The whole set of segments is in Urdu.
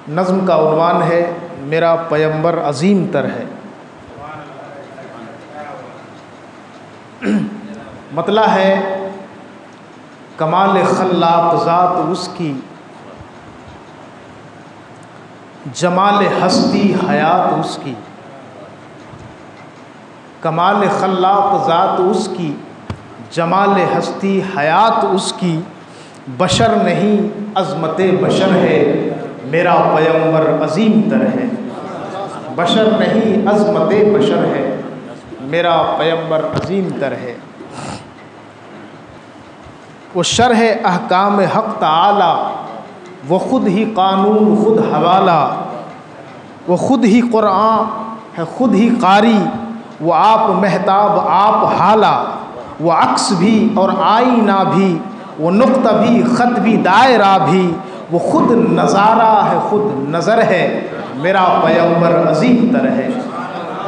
نظم کا عنوان ہے میرا پیمبر عظیم تر ہے۔ مطلع ہے کمال خلاق ذات اس کی، جمال ہستی حیات اس کی۔ کمال خلاق ذات اس کی، جمال ہستی حیات اس کی۔ بشر نہیں عظمت بشر ہے، میرا پیمبر عظیم تر ہے۔ بشر نہیں عظمت بشر ہے، میرا پیمبر عظیم تر ہے۔ وہ شرح احکام حق تعالی، وہ خود ہی قانون خود حوالہ، وہ خود ہی قرآن ہے خود ہی قاری، وہ آپ مہتاب آپ حالہ، وہ عکس بھی اور آئینہ بھی، وہ نقطہ بھی خط بھی دائرہ بھی، وہ خود نظارہ ہے خود نظر ہے، میرا پیمبر عظیم تر ہے،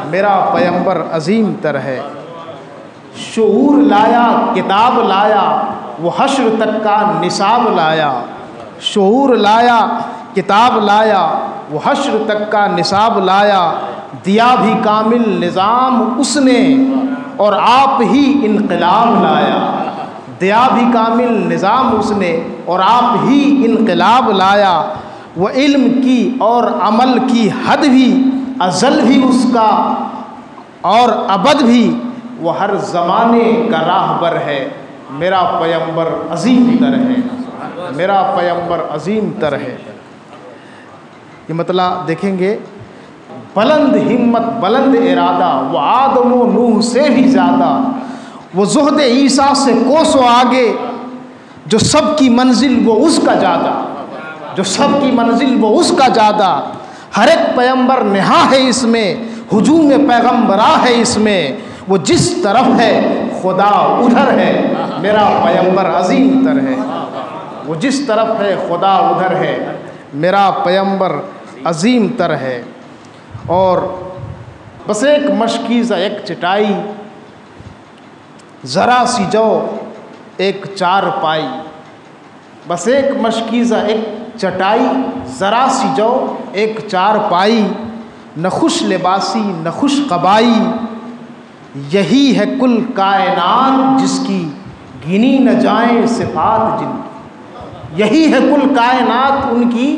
میرا پیمبر عظیم تر ہے۔ شعور لایا کتاب لایا، وہ حشر تک کا نصاب لایا۔ شعور لایا کتاب لایا، وہ حشر تک کا نصاب لایا۔ دیا بھی کامل نظام اس نے، اور آپ ہی انقلاب لایا۔ دیا بھی کامل نظام اس نے، اور آپ ہی انقلاب لایا۔ وہ علم کی اور عمل کی حد بھی، ازل بھی اس کا اور ابد بھی، وہ ہر زمانے کا راہبر ہے، میرا پیمبر عظیم تر ہے، میرا پیمبر عظیم تر ہے۔ یہ مطلع دیکھیں گے، بلند ہمت بلند ارادہ، وہ آدم و نوح سے بھی زیادہ، وہ زہد عیسیٰ سے کوسوں آگے، جو سب کی منزل وہ اس کا جادہ، جو سب کی منزل وہ اس کا جادہ۔ ہر ایک پیمبر نہا ہے اس میں، ہجوم پیغمبرا ہے اس میں، وہ جس طرف ہے خدا ادھر ہے، میرا پیمبر عظیم تر ہے۔ وہ جس طرف ہے خدا ادھر ہے، میرا پیمبر عظیم تر ہے۔ اور بس ایک مشکیزہ ایک چٹائی، ذرا سی جو ایک چار پائی۔ بس ایک مشکیزہ ایک چٹائی، ذرا سی جو ایک چار پائی۔ نہ خوش لباسی نہ خوش قبائی، یہی ہے کل کائنات جس کی گنی نہ جائیں صفات جن کی۔ یہی ہے کل کائنات ان کی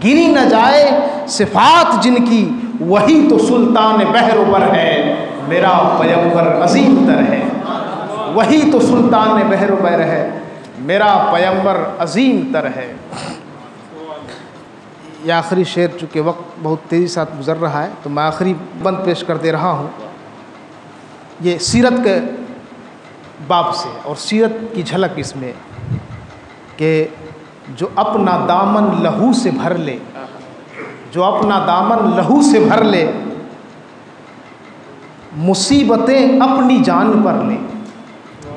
گنی نہ جائے صفات جن کی، وہی تو سلطان بحر بر ہے، میرا پیمبر عظیم تر ہے۔ وہی تو سلطان بحر بر ہے، میرا پیمبر عظیم تر ہے۔ یہ آخری شعر، چونکہ وقت بہت تیزی ساتھ گزر رہا ہے تو میں آخری بند پیش کر دے رہا ہوں۔ یہ سیرت کے باب سے اور سیرت کی جھلک اس میں، کہ جو اپنا دامن لہو سے بھر لے، جو اپنا دامن لہو سے بھر لے، مصیبتیں اپنی جان پر لے۔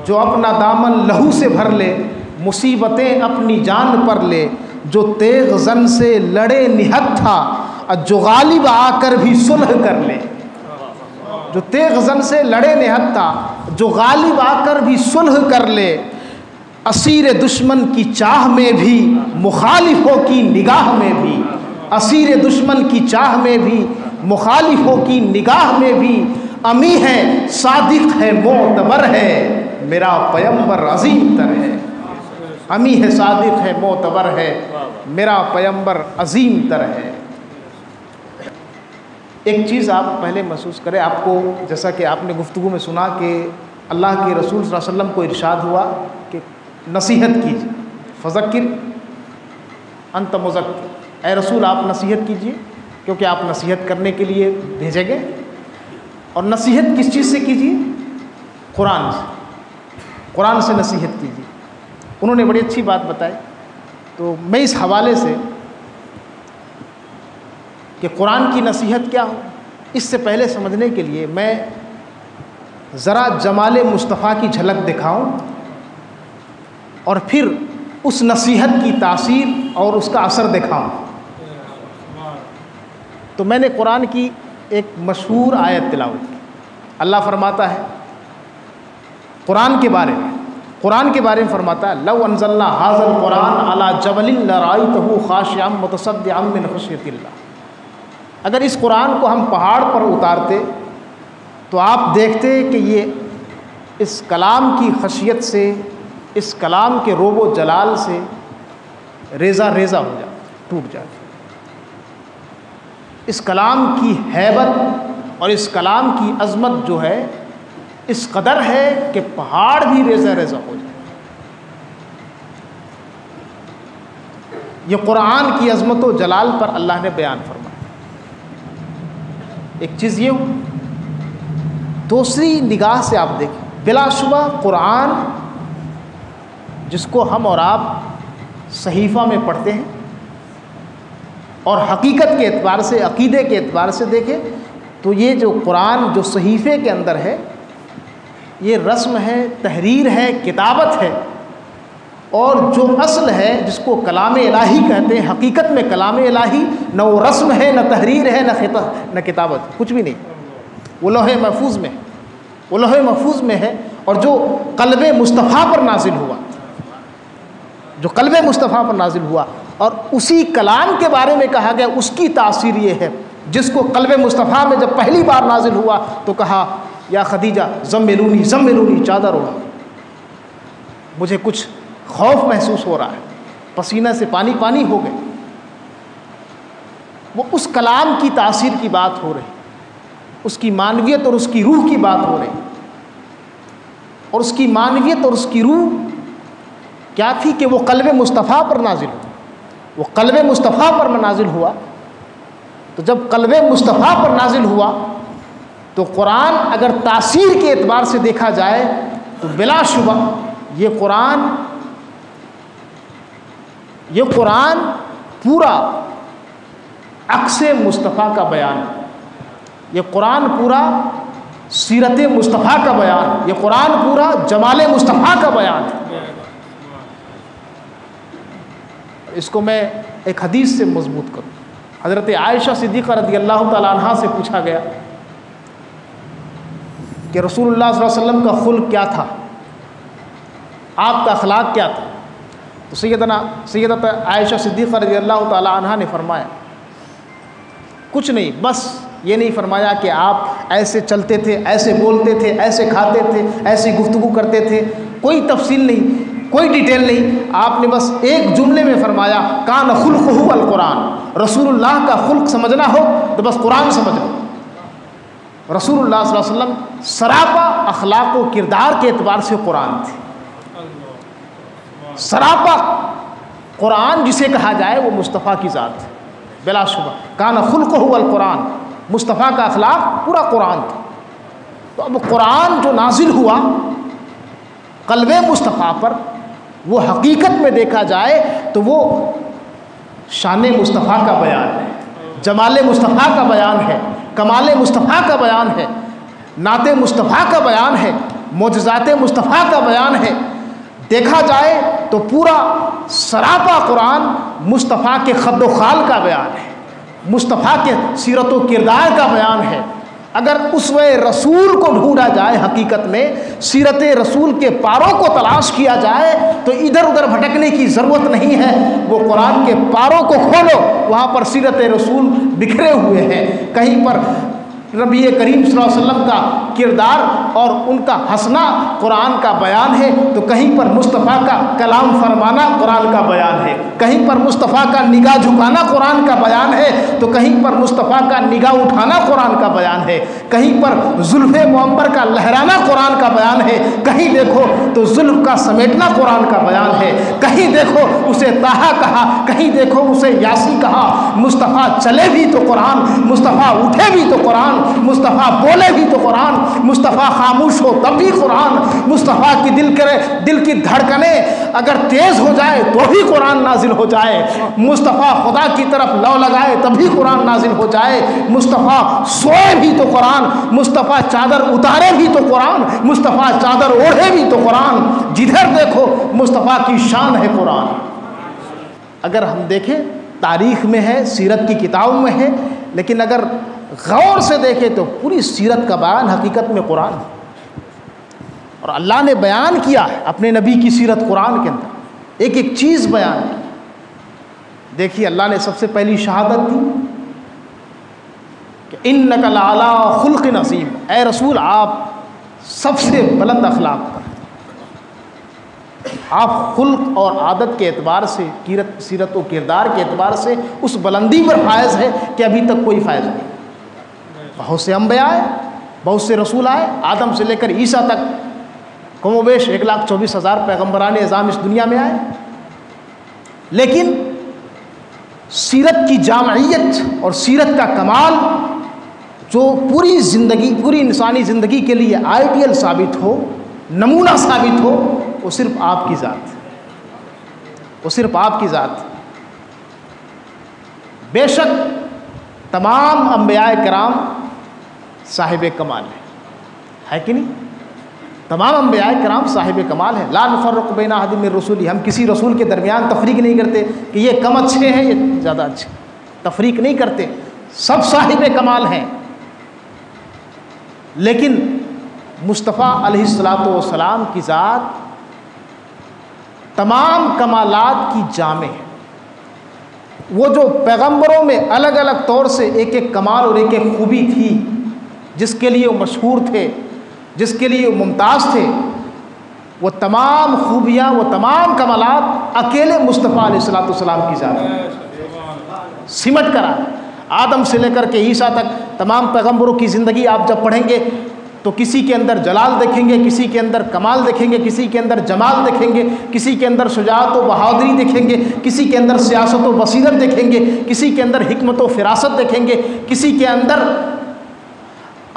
جو اپنا دامن لہو سے بھر لے، مصیبتیں اپنی جان پر لے۔ جو تیغ زن سے لڑے نہت تھا، جو غالب آ کر بھی صلح کر لے۔ جو تیغ زن سے لڑے نہت تھا، جو غالب آ کر بھی صلح کر لے۔ اسیر دشمن کی چاہ میں بھی، مخالفوں کی نگاہ میں بھی۔ اسیر دشمن کی چاہ میں بھی، مخالفوں کی نگاہ میں بھی۔ امی ہے صادق ہے معتبر ہے، میرا پیمبر عظیم تر ہے۔ امی ہے صادق ہے معتبر ہے، میرا پیمبر عظیم تر ہے۔ ایک چیز آپ پہلے محسوس کریں، آپ کو جیسا کہ آپ نے گفتگو میں سنا کہ اللہ کے رسول صلی اللہ علیہ وسلم کو ارشاد ہوا کہ نصیحت کیجیے، فذکر انت مذکر، اے رسول آپ نصیحت کیجیے، کیونکہ آپ نصیحت کرنے کے لیے بھیجے گئے۔ اور نصیحت کس چیز سے کیجیے؟ قرآن سے، قرآن سے نصیحت کیجیے۔ انہوں نے بڑی اچھی بات بتائی، تو میں اس حوالے سے کہ قرآن کی نصیحت کیا ہو، اس سے پہلے سمجھنے کے لیے میں ذرا جمال مصطفیٰ کی جھلک دکھاؤں، اور پھر اس نصیحت کی تاثیر اور اس کا اثر دکھاؤں۔ تو میں نے قرآن کی ایک مشہور آیت تلاوت کی۔ اللہ فرماتا ہے قرآن کے بارے میں، قرآن کے بارے میں فرماتا ہے لو انزلنا ھذا القرآن علی جبل لرأیتہ خاشعا متصدعا من خشیۃ اللہ، اگر اس قرآن کو ہم پہاڑ پر اتارتے تو آپ دیکھتے کہ یہ اس کلام کی خشیت سے، اس کلام کے روب و جلال سے ریزہ ریزہ ہو جائے، ٹوٹ جائے۔ اس کلام کی ہیبت اور اس کلام کی عظمت جو ہے اس قدر ہے کہ پہاڑ بھی ریزہ ریزہ ہو جائے۔ یہ قرآن کی عظمت و جلال پر اللہ نے بیان فرمایا۔ ایک چیز یہ ہو، دوسری نگاہ سے آپ دیکھیں، بلا شبہ قرآن جس کو ہم اور آپ صحیفہ میں پڑھتے ہیں اور حقیقت کے اعتبار سے، عقیدے کے اعتبار سے دیکھیں تو یہ جو قرآن جو صحیفے کے اندر ہے یہ رسم ہے، تحریر ہے، کتابت ہے، اور جو اصل ہے جس کو کلام الہی کہتے ہیں، حقیقت میں کلام الہی نہ وہ رسم ہے، نہ تحریر ہے، نہ کتابت، کچھ بھی نہیں، وہ لوح محفوظ میں، وہ لوح محفوظ میں ہے، اور جو قلب مصطفیٰ پر نازل ہوا، جو قلب مصطفیٰ پر نازل ہوا، اور اسی کلام کے بارے میں کہا گیا اس کی تاثیر یہ ہے، جس کو قلب مصطفیٰ میں جب پہلی بار نازل ہوا تو کہا یا خدیجہ زملونی زملونی، چادر اڑا، مجھے کچھ خوف محسوس ہو رہا ہے، پسینہ سے پانی پانی ہو گئے۔ وہ اس کلام کی تاثیر کی بات ہو رہی، اس کی معنویت اور اس کی روح کی بات ہو رہی، اور اس کی معنویت اور اس کی روح کیا تھی کہ وہ قلب مصطفیٰ پر نازل ہوا، وہ قلب مصطفیٰ پر نازل ہوا۔ تو جب قلب مصطفیٰ پر نازل ہوا تو قرآن اگر تاثیر کے اعتبار سے دیکھا جائے تو بلا شبہ یہ قرآن پورا عکس مصطفیٰ کا بیان ہے، یہ قرآن پورا سیرت مصطفیٰ کا بیان، یہ قرآن پورا جمال مصطفیٰ کا بیان ہے۔ اس کو میں ایک حدیث سے مضبوط کروں۔ حضرت عائشہ صدیقہ رضی اللہ تعالیٰ عنہا سے پوچھا گیا کہ رسول اللہ صلی اللہ علیہ وسلم کا خلق کیا تھا، آپ کا اخلاق کیا تھا؟ تو سیدت عائشہ صدیقہ رضی اللہ تعالیٰ عنہا نے فرمایا کچھ نہیں، بس یہ نہیں فرمایا کہ آپ ایسے چلتے تھے، ایسے بولتے تھے، ایسے کھاتے تھے، ایسی گفتگو کرتے تھے، کوئی تفصیل نہیں، کوئی ڈیٹیل نہیں، آپ نے بس ایک جملے میں فرمایا کان خلقہ القرآن، رسول اللہ کا خلق سمجھنا ہو تو بس قرآن سمجھ لو۔ رسول اللہ صلی اللہ علیہ وسلم سراپا اخلاق و کردار کے اعتبار سے قرآن تھے، سراپا قرآن جسے کہا جائے وہ مصطفیٰ کی ذات ہے بلا شبہ، کان خلقہ القرآن، مصطفیٰ کا اخلاق پورا قرآن تھا۔ تو اب قرآن جو نازل ہوا قلب مصطفیٰ پر، وہ حقیقت میں دیکھا جائے تو وہ شان مصطفیٰ کا بیان ہے، جمال مصطفیٰ کا بیان ہے، کمال مصطفیٰ کا بیان ہے، نعت مصطفیٰ کا بیان ہے، معجزات مصطفیٰ کا بیان ہے۔ دیکھا جائے تو پورا سراپا قرآن مصطفیٰ کے خد و خال کا بیان ہے، مصطفیٰ کے سیرت و کردار کا بیان ہے۔ اگر اسوہ رسول کو ڈھونڈا جائے، حقیقت میں سیرت رسول کے پاروں کو تلاش کیا جائے تو ادھر ادھر بھٹکنے کی ضرورت نہیں ہے، وہ قرآن کے پاروں کو کھولو، وہاں پر سیرت رسول بکھرے ہوئے ہیں، کہیں پر نبی کریم صلی اللہ علیہ وسلم کا کردار اور ان کا ہنسنا قرآن کا بیان ہے، تو کہیں پر مصطفیٰ کا کلام فرمانا قرآن کا بیان ہے، کہیں پر مصطفیٰ کا نگاہ جھکانا قرآن کا بیان ہے، تو کہیں پر مصطفیٰ کا نگاہ اٹھانا قرآن کا بیان ہے، کہیں پر زلف معمر کا لہرانا قرآن کا بیان ہے، کہیں دیکھو تو زلف کا سمیٹنا قرآن کا بیان ہے، کہیں دیکھو اسے طٰہٰ کہا، کہیں دیکھو اسے یاسی کہا۔ مصطفیٰ چلے بھی تو قرآن، مصطفیٰ اٹھے بھی تو قرآن، مصطفیٰ بولے بھی تو قرآن، مصطفیٰ خاموش ہو تب بھی قرآن، مصطفیٰ کی دل کی دھڑکنیں اگر تیز ہو جائے تو بھی قرآن نازل ہو جائے، مصطفیٰ خدا کی طرف لو لگائے تب بھی قرآن نازل ہو جائے، مصطفیٰ سوئے بھی تو قرآن، مصطفیٰ چادر اتارے بھی تو قرآن، مصطفیٰ چادر اوڑھے بھی تو قرآن، جدھر دیکھو مصطفیٰ کی شان ہے قرآن۔ اگر ہم دیکھیں تاریخ میں ہے، سیرت کی کتابوں میں ہے، لیکن اگر غور سے دیکھیں تو پوری سیرت کا بیان حقیقت میں قرآن ہے۔ اور اللہ نے بیان کیا ہے اپنے نبی کی سیرت قرآن کے اندر، ایک ایک چیز بیان کی۔ دیکھیے اللہ نے سب سے پہلی شہادت دی کہ انک لعلی خلق عظیم، اے رسول آپ سب سے بلند اخلاق پر، آپ خلق اور عادت کے اعتبار سے، سیرت و کردار کے اعتبار سے اس بلندی پر فائز ہے کہ ابھی تک کوئی فائز نہیں۔ بہت سے انبیاء آئے، بہت سے رسول آئے، آدم سے لے کر عیسیٰ تک کم و بیش 1,24,000 پیغمبران اعظام اس دنیا میں آئے، لیکن سیرت کی جامعیت اور سیرت کا کمال جو پوری زندگی، پوری انسانی زندگی کے لیے آئیڈیل ثابت ہو، نمونہ ثابت ہو، وہ صرف آپ کی ذات ہے، وہ صرف آپ کی ذات ہے۔ بے شک تمام انبیاء کرام صاحب کمال ہے کہ نہیں؟ تمام انبیاء کرام صاحب کمال ہیں۔ لا نفرق بین احد من رسولہ، ہم کسی رسول کے درمیان تفریق نہیں کرتے کہ یہ کم اچھے ہیں یہ زیادہ اچھے، تفریق نہیں کرتے، سب صاحب کمال ہیں۔ لیکن مصطفیٰ علیہ الصلاۃ والسلام کی ذات تمام کمالات کی جامع ہے۔ وہ جو پیغمبروں میں الگ الگ طور سے ایک ایک کمال اور ایک ایک خوبی تھی، جس کے لیے وہ مشہور تھے، جس کے لیے وہ ممتاز تھے، وہ تمام خوبیاں، وہ تمام کمالات اکیلے مصطفیٰ علیہ الصلاۃ والسلام کی ذات میں سمٹ کر آئے۔ آدم سے لے کر کے عیسیٰ تک تمام پیغمبروں کی زندگی آپ جب پڑھیں گے تو کسی کے اندر جلال دیکھیں گے، کسی کے اندر کمال دیکھیں گے، کسی کے اندر جمال دیکھیں گے، کسی کے اندر شجاعت و بہادری دیکھیں گے، کسی کے اندر سیاست و بصیرت دیکھیں گے، کسی کے اندر حکمت و فراست دیکھیں گے، کسی کے اندر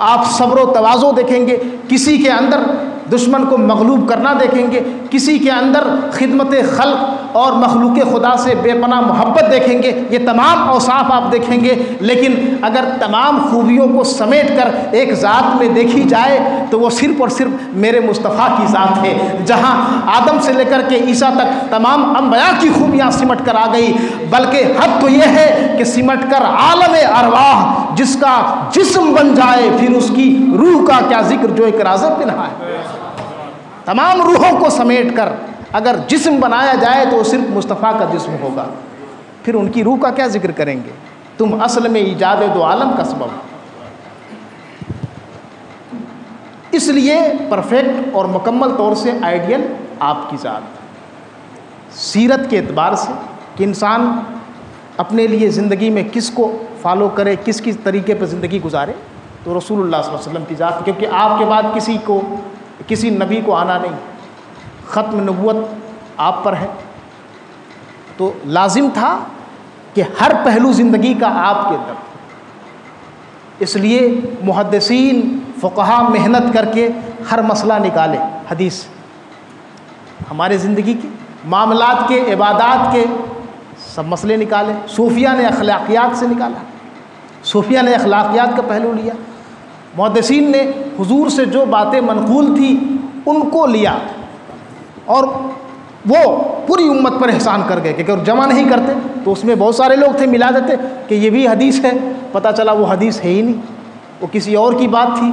آپ صبر و تواضع دیکھیں گے، کسی کے اندر دشمن کو مغلوب کرنا دیکھیں گے، کسی کے اندر خدمت خلق اور مخلوق خدا سے بے پناہ محبت دیکھیں گے۔ یہ تمام اوصاف آپ دیکھیں گے، لیکن اگر تمام خوبیوں کو سمیٹ کر ایک ذات میں دیکھی جائے تو وہ صرف اور صرف میرے مصطفیٰ کی ذات ہے۔ جہاں آدم سے لے کر کے عیسیٰ تک تمام انبیاء کی خوبیاں سمٹ کر آ گئی، بلکہ حد تو یہ ہے کہ سمٹ کر عالم ارواح جس کا جسم بن جائے پھر اس کی روح کا کیا ذکر جو ایک راز پنہا ہے۔ تمام روحوں کو سمیٹ کر اگر جسم بنایا جائے تو وہ صرف مصطفیٰ کا جسم ہوگا، پھر ان کی روح کا کیا ذکر کریں گے؟ تم اصل میں ایجاد دو عالم کا سبب۔ اس لیے پرفیکٹ اور مکمل طور سے آئیڈیل آپ کی ذات۔ سیرت کے اعتبار سے کہ انسان اپنے لیے زندگی میں کس کو فالو کرے، کس طریقے پر زندگی گزارے، تو رسول اللہ صلی اللہ علیہ وسلم کی ذات، کیونکہ آپ کے بعد کسی نبی کو آنا نہیں، ختم نبوت آپ پر ہے، تو لازم تھا کہ ہر پہلو زندگی کا آپ کے اندر۔ اس لیے محدثین فقہا محنت کر کے ہر مسئلہ نکالے، حدیث ہمارے زندگی کے معاملات کے، عبادات کے سب مسئلے نکالے۔ صوفیہ نے اخلاقیات سے نکالا، صوفیہ نے اخلاقیات کا پہلو لیا، محدثین نے حضور سے جو باتیں منقول تھی ان کو لیا، اور وہ پوری امت پر احسان کر گئے کہ اگر جمع نہیں کرتے تو اس میں بہت سارے لوگ تھے ملا دیتے کہ یہ بھی حدیث ہے، پتہ چلا وہ حدیث ہے ہی نہیں، وہ کسی اور کی بات تھی،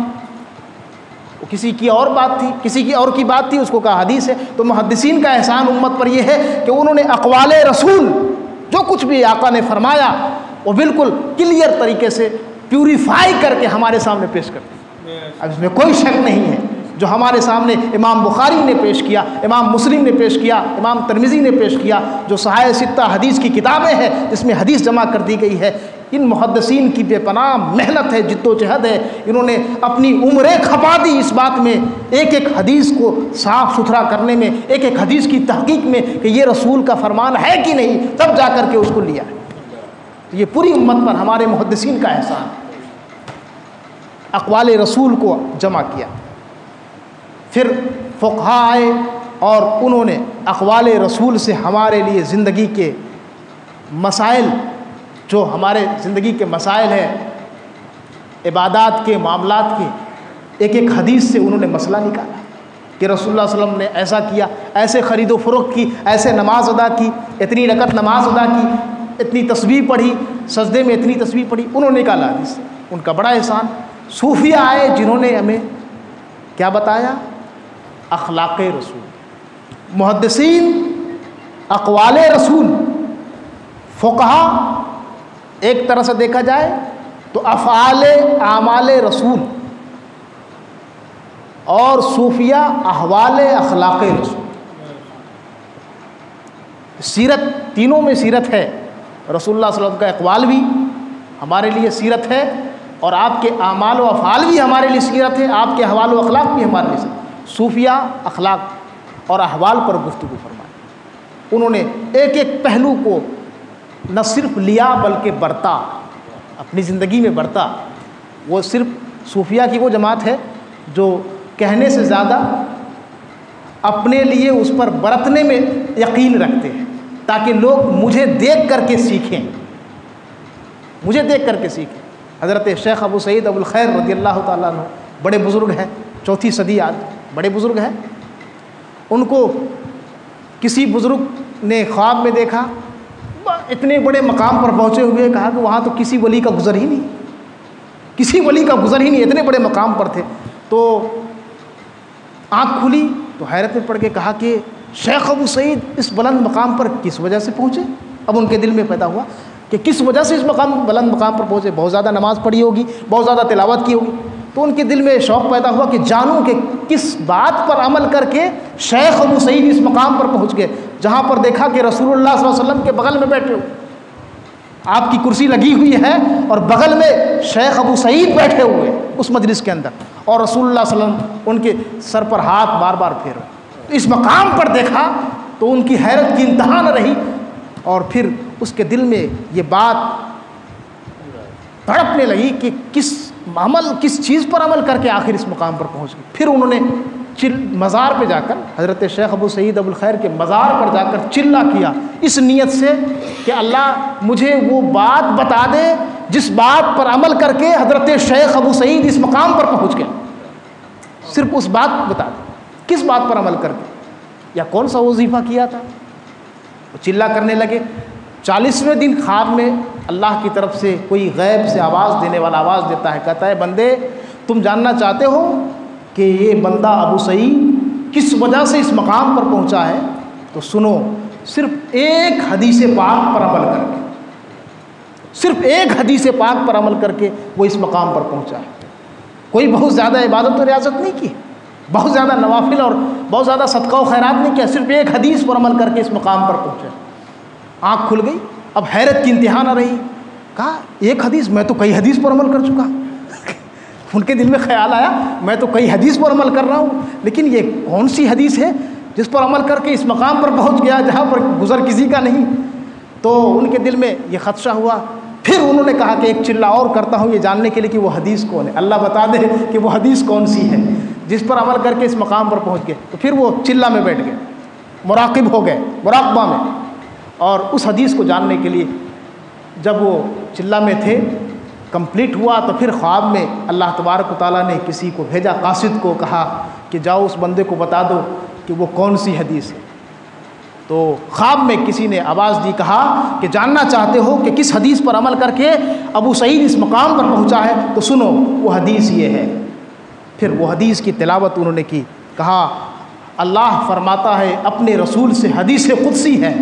وہ کسی کی اور بات تھی، کسی کی اور کی بات تھی، اس کو کہا حدیث ہے۔ تو محدثین کا احسان امت پر یہ ہے کہ انہوں نے اقوال رسول جو کچھ بھی آقا نے فرمایا وہ بالکل کلیئر طریقے سے پیوریفائی کر کے ہمارے سامنے پیش کر دی۔ اب اس میں کوئی شک نہیں ہے، جو ہمارے سامنے امام بخاری نے پیش کیا، امام مسلم نے پیش کیا، امام ترمذی نے پیش کیا، جو صحاح ستہ حدیث کی کتابیں ہیں جس میں حدیث جمع کر دی گئی ہے، ان محدثین کی بے پناہ محنت ہے، جد و جہد ہے، انہوں نے اپنی عمریں کھپا دی اس بات میں، ایک ایک حدیث کو صاف ستھرا کرنے میں، ایک ایک حدیث کی تحقیق میں کہ یہ رسول کا فرمان ہے کہ نہیں، تب جا کر کے اس کو لیا۔ یہ پوری امت پر ہمارے محدثین کا احسان، اقوال رسول کو جمع کیا۔ پھر فقہا آئے اور انہوں نے اقوال رسول سے ہمارے لیے زندگی کے مسائل، جو ہمارے زندگی کے مسائل ہیں، عبادات کے، معاملات کے، ایک ایک حدیث سے انہوں نے مسئلہ نکالا کہ رسول اللہ صلی اللہ علیہ وسلم نے ایسا کیا، ایسے خرید و فروخت کی، ایسے نماز ادا کی، اتنی رکعت نماز ادا کی، اتنی تسبیح پڑھی، سجدے میں اتنی تسبیح پڑھی، انہوں نے نکالا حدیث سے، ان کا بڑا احسان۔ صوفیہ آئے جنہوں نے ہمیں کیا بتایا اخلاق رسول. محدثین اقوال رسول، فقہا ایک طرح سے دیکھا جائے تو افعال اعمال رسول، اور صوفیہ احوال اخلاق رسول. سیرت، تینوں میں سیرت ہے. رسول اللہ صلی اللہ علیہ وسلم کا اقوال بھی ہمارے لیے سیرت ہے، اور آپ کے اعمال و افعال بھی ہمارے لیے سیرت ہے، آپ کے احوال و اخلاق بھی ہمارے لیے سیرت. صوفیہ اخلاق اور احوال پر گفتگو فرمائی. انہوں نے ایک ایک پہلو کو نہ صرف لیا بلکہ برتا، اپنی زندگی میں برتا. وہ صرف صوفیہ کی وہ جماعت ہے جو کہنے سے زیادہ اپنے لیے اس پر برتنے میں یقین رکھتے ہیں، تاکہ لوگ مجھے دیکھ کر کے سیکھیں، مجھے دیکھ کر کے سیکھیں. حضرت شیخ ابو سعید ابو الخیر رضی اللہ تعالیٰ عنہ بڑے بزرگ ہیں، 4 صدی آج بڑے بزرگ ہیں. ان کو کسی بزرگ نے خواب میں دیکھا، اتنے بڑے مقام پر پہنچے ہوئے، کہا کہ وہاں تو کسی ولی کا گزر ہی نہیں، کسی ولی کا گزر ہی نہیں، اتنے بڑے مقام پر تھے. تو آنکھ کھلی تو حیرت میں پڑ کے کہا کہ شیخ ابو سعید اس بلند مقام پر کس وجہ سے پہنچے؟ اب ان کے دل میں پیدا ہوا کہ کس وجہ سے اس بلند مقام پر پہنچے. بہت زیادہ نماز پڑھی ہوگی، بہت زیادہ تلاوت کی ہوگی. تو ان کے دل میں شوق پیدا ہوا کہ جانوں کہ کس بات پر عمل کر کے شیخ ابو سعید اس مقام پر پہنچ گئے، جہاں پر دیکھا کہ رسول اللہ صلی اللہ علیہ وسلم کے بغل میں بیٹھے ہوئے، آپ کی کرسی لگی ہوئی ہے اور بغل میں شیخ ابو سعید بیٹھے ہوئے اس مجلس کے اندر، اور رسول اللہ صلی اللہ علیہ وسلم ان کے سر پر ہاتھ بار بار پھیرے. اس مقام پر دیکھا تو ان کی حیرت کی انتہا نہ رہی، اور پھر اس کے دل میں یہ بات تڑپنے لگی کہ کس چیز پر عمل کر کے آخر اس مقام پر پہنچ گئے. پھر انہوں نے مزار پہ جا کر، حضرت شیخ ابو سعید ابو الخیر کے مزار پر جا کر چلہ کیا، اس نیت سے کہ اللہ مجھے وہ بات بتا دے جس بات پر عمل کر کے حضرت شیخ ابو سعید اس مقام پر پہنچ گئے. صرف اس بات بتا دے، کس بات پر عمل کر کے، یا کون سا وظیفہ کیا تھا. وہ چلہ کرنے لگے. 40ویں دن خواب میں اللہ کی طرف سے کوئی غیب سے آواز دینے والا آواز دیتا ہے، کہتا ہے بندے تم جاننا چاہتے ہو کہ یہ بندہ ابو سعید کس وجہ سے اس مقام پر پہنچا ہے؟ تو سنو، صرف ایک حدیث پاک پر عمل کر کے، صرف ایک حدیث پاک پر عمل کر کے وہ اس مقام پر پہنچا ہے. کوئی بہت زیادہ عبادت و ریاضت نہیں کی، بہت زیادہ نوافل اور بہت زیادہ صدقہ و خیرات نہیں کیا، صرف ایک حدیث پر عمل کر کے اس مقام پر پہنچا. آنکھ کھل گئی، اب حیرت کی انتہا نہ رہی. کہا ایک حدیث، میں تو کئی حدیث پر عمل کر چکا. ان کے دل میں خیال آیا میں تو کئی حدیث پر عمل کر رہا ہوں، لیکن یہ کون سی حدیث ہے جس پر عمل کر کے اس مقام پر پہنچ گیا جہاں پر گزر کسی کا نہیں. تو ان کے دل میں یہ خدشہ ہوا. پھر انہوں نے کہا کہ ایک چلہ اور کرتا ہوں یہ جاننے کے لیے کہ وہ حدیث کون ہے، اللہ بتا دے کہ وہ حدیث کون سی ہے جس پر عمل کر کے اس مقام پر پہنچ گئے. تو پھر وہ چلہ میں بیٹھ گئے، مراقب ہو گئے، مراقبہ میں. اور اس حدیث کو جاننے کے لیے جب وہ چلہ میں تھے، کمپلیٹ ہوا، تو پھر خواب میں اللہ تبارک و تعالیٰ نے کسی کو بھیجا، قاصد کو، کہا کہ جاؤ اس بندے کو بتا دو کہ وہ کون سی حدیث ہے. تو خواب میں کسی نے آواز دی، کہا کہ جاننا چاہتے ہو کہ کس حدیث پر عمل کر کے ابو سعید اس مقام پر پہنچا ہے؟ تو سنو وہ حدیث یہ ہے. پھر وہ حدیث کی تلاوت انہوں نے کی. کہا اللہ فرماتا ہے اپنے رسول سے، حدیث قدسی ہے،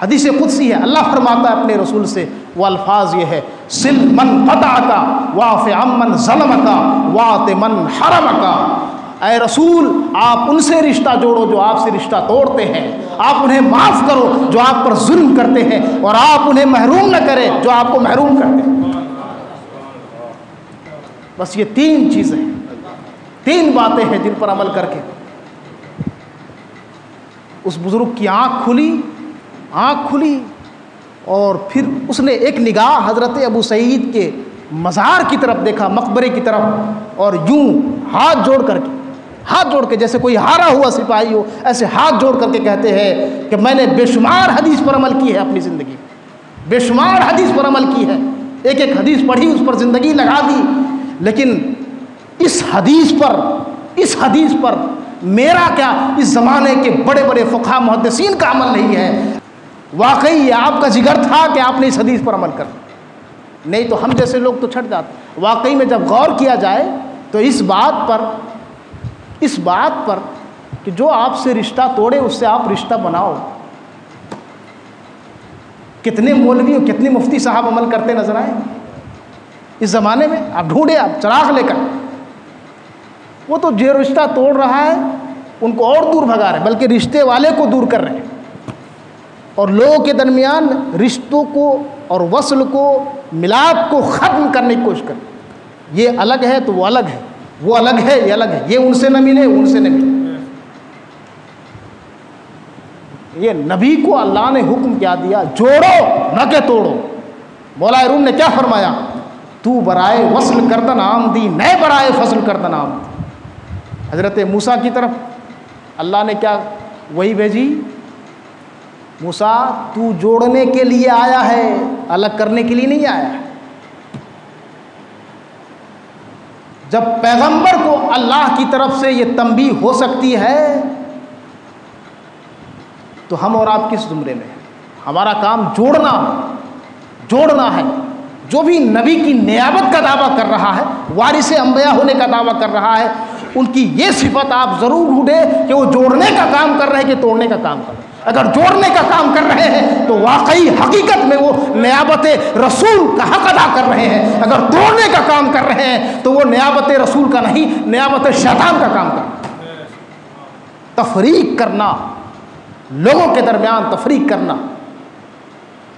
حدیث قدسی ہے، اللہ فرماتا ہے اپنے رسول سے، وہ الفاظ یہ ہے، سل من قطعک واعف عمن ظلمک واعط من حرمک. اے رسول آپ ان سے رشتہ جوڑو جو آپ سے رشتہ توڑتے ہیں، آپ انہیں معاف کرو جو آپ پر ظلم کرتے ہیں، اور آپ انہیں محروم نہ کریں جو آپ کو محروم کرتے ہیں. بس یہ 3 چیزیں، 3 باتیں ہیں جن پر عمل کر کے اس بزرگ کی آنکھ کھلی، اور پھر اس نے ایک نگاہ حضرت ابو سعید کے مزار کی طرف دیکھا، مقبرے کی طرف، اور یوں ہاتھ جوڑ کے جیسے کوئی ہارا ہوا سپاہی ہو، ایسے ہاتھ جوڑ کر کے کہتے ہیں کہ میں نے بے شمار حدیث پر عمل کی ہے اپنی زندگی، بے شمار حدیث پر عمل کی ہے، ایک ایک حدیث پڑھی، اس پر زندگی لگا دی، لیکن اس حدیث پر میرا کیا، اس زمانے کے بڑے بڑے فقہا محدثین کا عمل نہیں ہے. واقعی یہ آپ کا جگر تھا کہ آپ نے اس حدیث پر عمل کر، نہیں تو ہم جیسے لوگ تو چھٹ جاتے. واقعی میں جب غور کیا جائے تو اس بات پر کہ جو آپ سے رشتہ توڑے اس سے آپ رشتہ بناؤ. کتنے مولوی اور کتنے مفتی صاحب عمل کرتے نظر آئے اس زمانے میں؟ آپ ڈھونڈے، آپ چراغ لے کر. وہ تو جو رشتہ توڑ رہا ہے ان کو اور دور بھگا رہے ہیں، بلکہ رشتے والے کو دور کر رہے ہیں، اور لوگوں کے درمیان رشتوں کو اور وصل کو، ملاپ کو ختم کرنے کی کوشش کریں. یہ الگ ہے تو وہ الگ ہے، وہ الگ ہے یہ الگ ہے، یہ ان سے نہ ملے ان سے نہ ملے. یہ نبی کو اللہ نے حکم کیا دیا، جوڑو نہ کہ توڑو. مولا روم نے کیا فرمایا؟ تو برائے وصل کردن آمدی، نئے برائے فصل کردن آمدی. حضرت موسیٰ کی طرف اللہ نے کیا وہی بھیجی؟ موسیٰ تو جوڑنے کے لیے آیا ہے، الگ کرنے کے لیے نہیں آیا ہے. جب پیغمبر کو اللہ کی طرف سے یہ تنبیہ ہو سکتی ہے تو ہم اور آپ کس زمرے میں ہیں؟ ہمارا کام جوڑنا ہے. جو بھی نبی کی نیابت کا دعویٰ کر رہا ہے، وارث انبیاء ہونے کا دعویٰ کر رہا ہے، ان کی یہ صفت آپ ضرور ڈھونڈیں کہ وہ جوڑنے کا کام کر رہے ہیں کہ توڑنے کا کام کر رہے ہیں. اگر جوڑنے کا کام کر رہے ہیں تو واقعی حقیقت میں وہ نیابت رسول کا حق ادا کر رہے ہیں. اگر توڑنے کا کام کر رہے ہیں تو وہ نیابت رسول کا نہیں، نیابت شیطان کا کام کر رہے ہیں. تفریق کرنا، لوگوں کے درمیان تفریق کرنا،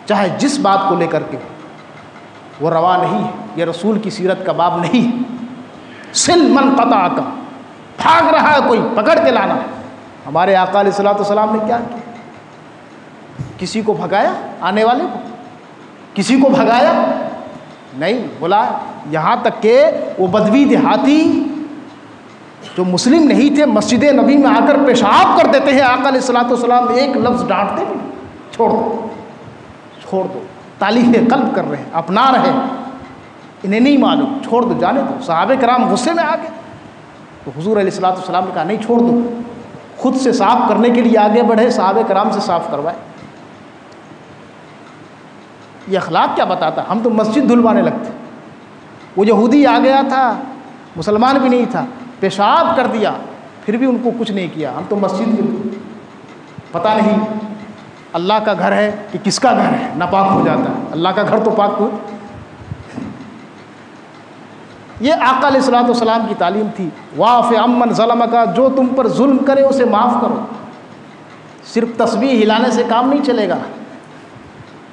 چاہے جس بات کو لے کر کے، وہ روا نہیں ہے. یہ رسول کی سیرت کا باب نہیں ہے. سل من قطع کا، بھاگ رہا ہے کوئی پکڑ کے لانا. ہمارے آقا علیہ الصلوۃ والسلام نے کیا کیا؟ کسی کو بھگایا؟ آنے والے کو کسی کو بھگایا نہیں، بلایا. یہاں تک کہ وہ بدوی دیہاتی جو مسلم نہیں تھے، مسجد نبی میں آ کر پیشاب کر دیتے ہیں. آقا علیہ الصلوۃ والسلام ایک لفظ ڈانٹتے بھی نہیں، چھوڑ دو. تالیف قلب کر رہے ہیں، اپنا رہے ہیں، انہیں نہیں معلوم، چھوڑ دو، جانے دو. صحابہ کرام غصے میں آ گئے تو حضور علیہ الصلوۃ والسلام نے کہا نہیں، چھوڑ دو. خود سے صاف کرنے کے لیے آگے بڑھے، صحابہ کرام سے صاف کروائے. یہ اخلاق کیا بتاتا؟ ہم تو مسجد دھلوانے لگتے. وہ یہودی آ گیا تھا، مسلمان بھی نہیں تھا، پیشاب کر دیا، پھر بھی ان کو کچھ نہیں کیا. ہم تو مسجد کے پتہ نہیں اللہ کا گھر ہے کہ کس کا گھر ہے، ناپاک ہو جاتا ہے. اللہ کا گھر تو پاک ہو. یہ آقا علیہ الصلوۃ والسلام کی تعلیم تھی. واعف عمن ظلمک، جو تم پر ظلم کرے اسے معاف کرو. صرف تسبیح ہلانے سے کام نہیں چلے گا.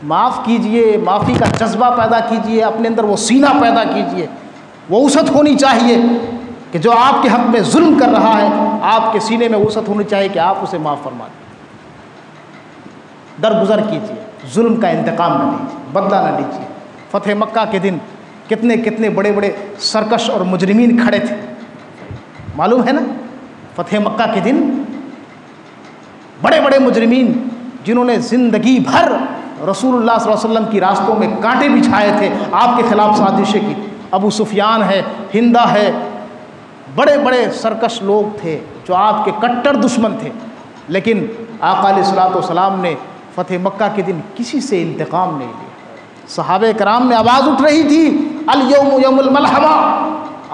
معاف کیجئے، معافی کا جذبہ پیدا کیجئے، اپنے اندر وہ سینہ پیدا کیجئے. وہ وسعت ہونی چاہیے کہ جو آپ کے حق میں ظلم کر رہا ہے، آپ کے سینے میں وسعت ہونی چاہیے کہ آپ اسے معاف فرما دیں. درگزر کیجئے، ظلم کا انتقام نہ لیجیے، بدلہ نہ لیجیے. فتح مکہ کے دن کتنے بڑے بڑے سرکش اور مجرمین کھڑے تھے، معلوم ہے نا؟ فتح مکہ کے دن بڑے بڑے مجرمین جنہوں نے زندگی بھر رسول اللہ صلی اللہ علیہ وسلم کی راستوں میں کانٹے بچھائے تھے، آپ کے خلاف سازشیں کی. ابو سفیان ہے، ہندا ہے، بڑے بڑے سرکش لوگ تھے جو آپ کے کٹر دشمن تھے. لیکن آقا علیہ الصلوۃ والسلام نے فتح مکہ کے دن کسی سے انتقام نہیں لیا. صحابہ کرام میں آواز اٹھ رہی تھی، الیوم یوم الملحمہ،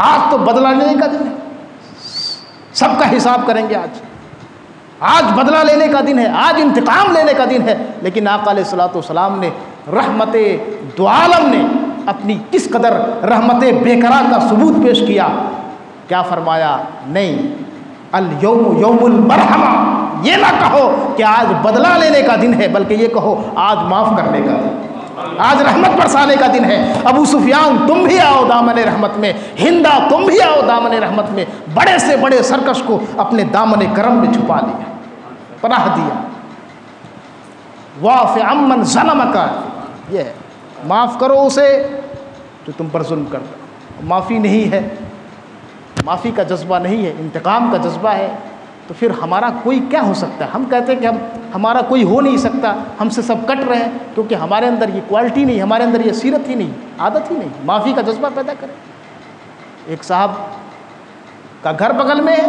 آج تو بدلہ لینے کا دن ہے، سب کا حساب کریں گے. آج بدلہ لینے کا دن ہے، آج انتقام لینے کا دن ہے. لیکن آقا علیہ الصلوۃ والسلام نے، رحمت دو عالم نے اپنی کس قدر رحمت بے قرار کا ثبوت پیش کیا. کیا فرمایا؟ نہیں، الیوم یوم المرحمہ. یہ نہ کہو کہ آج بدلہ لینے کا دن ہے، بلکہ یہ کہو آج معاف کرنے کا دن، آج رحمت برسانے کا دن ہے. ابو سفیان تم بھی آؤ دامن رحمت میں، ہندا تم بھی آؤ دامن رحمت میں. بڑے سے بڑے سرکش کو اپنے دامن کرم میں چھپا لیا، پناہ دیا. واعف عمن ظلمک، یہ ہے معاف کرو اسے جو تم پر ظلم کرتا. معافی نہیں ہے، معافی کا جذبہ نہیں ہے، انتقام کا جذبہ ہے، تو پھر ہمارا کوئی کیا ہو سکتا ہے؟ ہم کہتے ہیں کہ ہمارا کوئی ہو نہیں سکتا، ہم سے سب کٹ رہے ہیں، کیونکہ ہمارے اندر یہ کوالٹی نہیں، ہمارے اندر یہ سیرت ہی نہیں، عادت ہی نہیں. معافی کا جذبہ پیدا کریں. ایک صاحب کا گھر بغل میں ہے،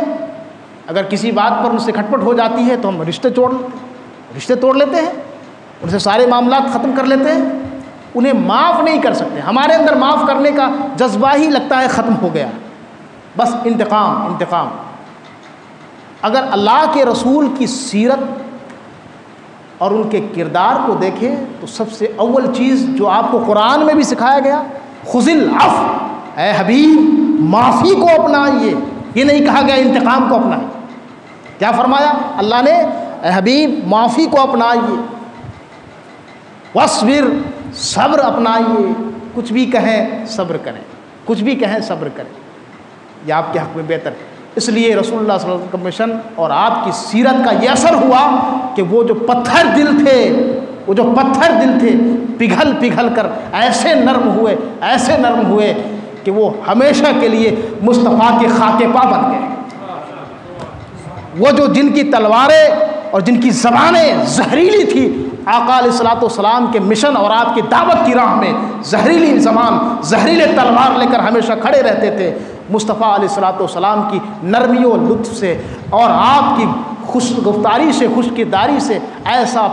اگر کسی بات پر ان سے کھٹپٹ ہو جاتی ہے تو ہم رشتے توڑ لیتے ہیں، ان سے سارے معاملات ختم کر لیتے ہیں. انہیں معاف نہیں کر سکتے. ہمارے اندر معاف کرنے کا جذبہ ہی لگتا ہے ختم ہو گیا، بس انتقام. اگر اللہ کے رسول کی سیرت اور ان کے کردار کو دیکھیں تو سب سے اول چیز جو آپ کو قرآن میں بھی سکھایا گیا، خذ العفو، اے حبیب معافی کو اپنائیے، یہ نہیں کہا گیا انتقام کو اپنائیے۔ کیا فرمایا اللہ نے؟ اے حبیب معافی کو اپنائیے، واصبر، صبر اپنائیے، کچھ بھی کہیں صبر کریں، کچھ بھی کہیں صبر کریں، یہ آپ کے حق میں بہتر ہے۔ اس لیے رسول اللہ صلی اللہ علیہ وسلم کا مشن اور آپ کی سیرت کا یہ اثر ہوا کہ وہ جو پتھر دل تھے، وہ جو پتھر دل تھے پگھل پگھل کر ایسے نرم ہوئے کہ وہ ہمیشہ کے لیے مصطفیٰ کے خاک پا بن گئے۔ وہ جو جن کی تلواریں اور جن کی زبانیں زہریلی تھی، آقا علیہ الصلوۃ والسلام کے مشن اور آپ کی دعوت کی راہ میں زہریلی زبان، زہریلے تلوار لے کر ہمیشہ کھڑے رہتے تھے، مصطفیٰ علیہ الصلوۃ والسلام کی نرمی و لطف سے اور آپ کی خوش گفتاری سے، خوش کرداری سے ایسا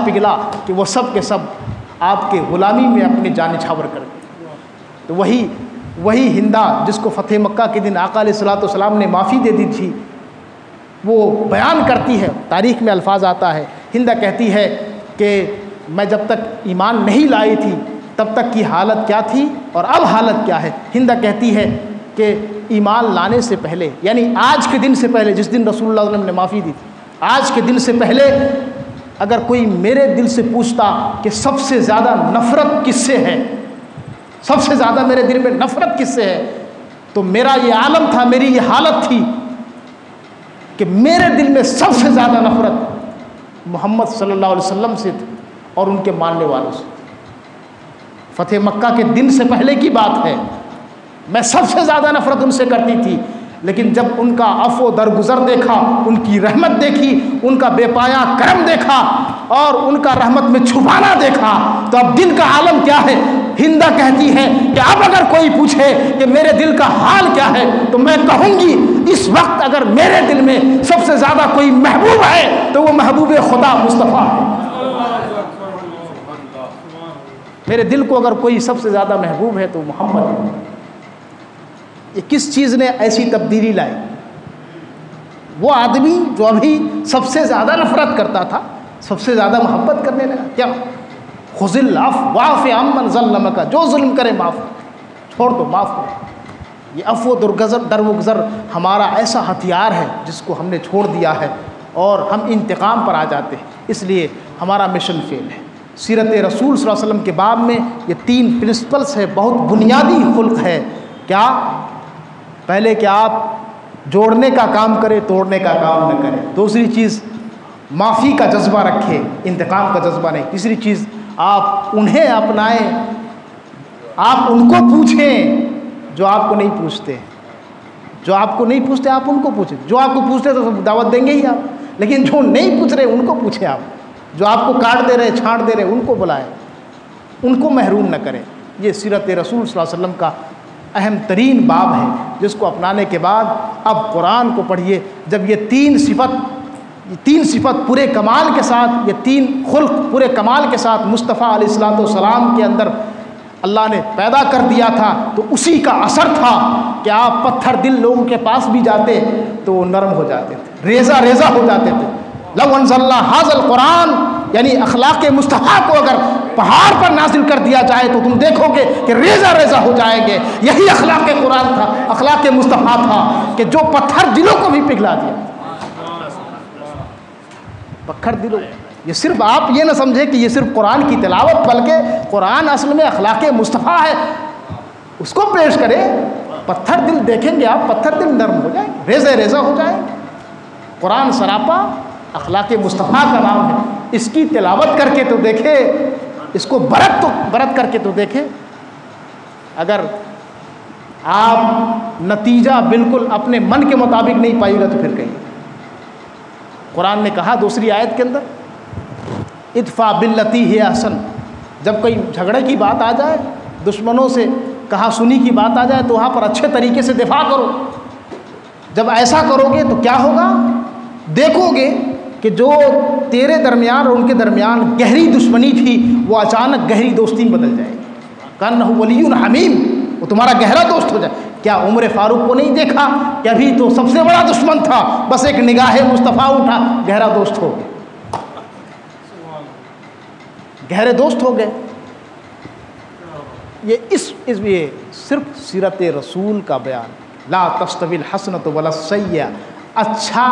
پگھلا کہ وہ سب کے سب آپ کے غلامی میں اپنی جان نچھاور کر گئے۔ تو وہی ہندا جس کو فتح مکہ کے دن آقا علیہ الصلوۃ والسلام نے معافی دے دی تھی، وہ بیان کرتی ہے، تاریخ میں الفاظ آتا ہے، ہندا کہتی ہے کہ میں جب تک ایمان نہیں لائی تھی تب تک کی حالت کیا تھی اور اب حالت کیا ہے۔ ہندا کہتی ہے کہ ایمان لانے سے پہلے، یعنی آج کے دن سے پہلے، جس دن رسول اللہ صلی اللہ علیہ وسلم نے معافی دی تھی، آج کے دن سے پہلے اگر کوئی میرے دل سے پوچھتا کہ سب سے زیادہ نفرت کس سے ہے، سب سے زیادہ میرے دل میں نفرت کس سے ہے، تو میرا یہ عالم تھا، میری یہ حالت تھی کہ میرے دل میں سب سے زیادہ نفرت محمد صلی اللہ علیہ وسلم سے تھی اور ان کے ماننے والوں سے۔ فتح مکہ کے دن سے پہلے کی بات ہے، میں سب سے زیادہ نفرت ان سے کرتی تھی، لیکن جب ان کا عفو درگزر دیکھا، ان کی رحمت دیکھی، ان کا بے پایا کرم دیکھا اور ان کا رحمت میں چھپانا دیکھا، تو اب دل کا عالم کیا ہے۔ ہندا کہتی ہے کہ اب اگر کوئی پوچھے کہ میرے دل کا حال کیا ہے تو میں کہوں گی اس وقت اگر میرے دل میں سب سے زیادہ کوئی محبوب ہے تو وہ محبوب خدا مصطفیٰ ہے۔ میرے دل کو اگر کوئی سب سے زیادہ محبوب ہے تو محمد ہے۔ یہ کس چیز نے ایسی تبدیلی لائی؟ وہ آدمی جو ابھی سب سے زیادہ نفرت کرتا تھا، سب سے زیادہ محبت کرنے لگا۔ کیا؟ خذ العفو واعف عمن ظلمک، جو ظلم کرے معاف چھوڑ دو، معاف کرو۔ یہ عفو درگزر ہمارا ایسا ہتھیار ہے جس کو ہم نے چھوڑ دیا ہے اور ہم انتقام پر آ جاتے ہیں، اس لیے ہمارا مشن فیل ہے۔ سیرت رسول صلی اللہ علیہ وسلم کے باب میں یہ 3 پرنسپلس ہے، بہت بنیادی خلق ہے۔ کیا؟ پہلے کہ آپ جوڑنے کا کام کریں، توڑنے کا کام نہ کریں۔ دوسری چیز معافی کا جذبہ رکھیں، انتقام کا جذبہ نہیں۔ تیسری چیز آپ انہیں اپنائیں، آپ ان کو پوچھیں جو آپ کو نہیں پوچھتے، جو آپ کو نہیں پوچھتے آپ ان کو پوچھیں۔ جو آپ کو پوچھتے تو دعوت دیں گے ہی آپ، لیکن جو نہیں پوچھ رہے ان کو پوچھیں آپ، جو آپ کو کاٹ دے رہے، چھانٹ دے رہے ان کو بلائیں، ان کو محروم نہ کریں۔ یہ سیرت رسول صلی اللہ علیہ وسلم کا اہم ترین باب ہے، جس کو اپنانے کے بعد اب قرآن کو پڑھیے۔ جب یہ تین صفت پورے کمال کے ساتھ، یہ 3 خلق پورے کمال کے ساتھ مصطفیٰ علیہ الصلوۃ والسلام کے اندر اللہ نے پیدا کر دیا تھا، تو اسی کا اثر تھا کہ آپ پتھر دل لوگوں کے پاس بھی جاتے تو وہ نرم ہو جاتے تھے، ریزہ ریزہ ہو جاتے تھے۔ لو انزلنا ھذا القرآن، یعنی اخلاق مصطفیٰ کو اگر پہاڑ پر نازل کر دیا جائے تو تم دیکھو گے کہ ریزہ ریزہ ہو جائیں گے۔ یہی اخلاق قرآن تھا، اخلاق مصطفیٰ تھا کہ جو پتھر دلوں کو بھی پگھلا دیا۔ پتھر دلوں، یہ صرف آپ یہ نہ سمجھے کہ یہ صرف قرآن کی تلاوت، بلکہ قرآن اصل میں اخلاق مصطفیٰ ہے، اس کو پیش کرے۔ پتھر دل دیکھیں گے آپ، پتھر دل نرم ہو جائیں گے، ریزہ ریزہ ہو جائیں گے۔ قرآن سراپا اخلاق مصطفیٰ کا نام ہے، اس کی تلاوت کر کے تو دیکھے، اس کو برت کر کے تو دیکھے۔ اگر آپ نتیجہ بالکل اپنے من کے مطابق نہیں پائے گا تو پھر کہیں۔ قرآن نے کہا دوسری آیت کے اندر، ادفع باللتی ہی احسن، جب کوئی جھگڑے کی بات آ جائے، دشمنوں سے کہا سنی کی بات آ جائے تو وہاں پر اچھے طریقے سے دفاع کرو۔ جب ایسا کرو گے تو کیا ہوگا؟ دیکھو گے کہ جو تیرے درمیان اور ان کے درمیان گہری دشمنی تھی وہ اچانک گہری دوستی میں بدل جائے گی۔ کانہ ولی حمیم، وہ تمہارا گہرا دوست ہو جائے۔ کیا عمر فاروق کو نہیں دیکھا کہ ابھی تو سب سے بڑا دشمن تھا، بس ایک نگاہ مصطفیٰ اٹھا، گہرا دوست ہو گئے، گہرے دوست ہو گئے۔ یہ صرف سیرت رسول کا بیان۔ لا تستوی الحسنۃ ولا السیئۃ، اچھا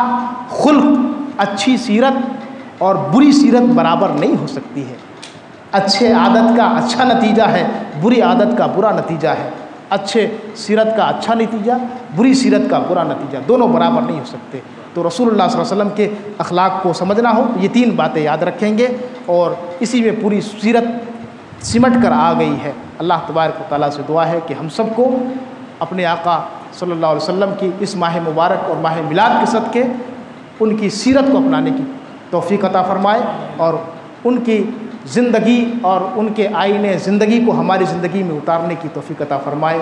خلق، اچھی سیرت اور بری سیرت برابر نہیں ہو سکتی ہے۔ اچھے عادت کا اچھا نتیجہ ہے، بری عادت کا برا نتیجہ ہے۔ اچھے سیرت کا اچھا نتیجہ، بری سیرت کا برا نتیجہ، دونوں برابر نہیں ہو سکتے۔ تو رسول اللہ صلی اللہ علیہ وسلم کے اخلاق کو سمجھنا ہو یہ 3 باتیں یاد رکھیں گے، اور اسی میں پوری سیرت سمٹ کر آ گئی ہے۔ اللہ تبارک و تعالیٰ سے دعا ہے کہ ہم سب کو اپنے آقا صلی اللہ علیہ وسلم کی اس ماہ مبارک اور ماہ میلاد کے صدقے ان کی سیرت کو اپنانے کی توفیق عطا فرمائے، اور ان کی زندگی اور ان کے آئین زندگی کو ہماری زندگی میں اتارنے کی توفیق عطا فرمائے۔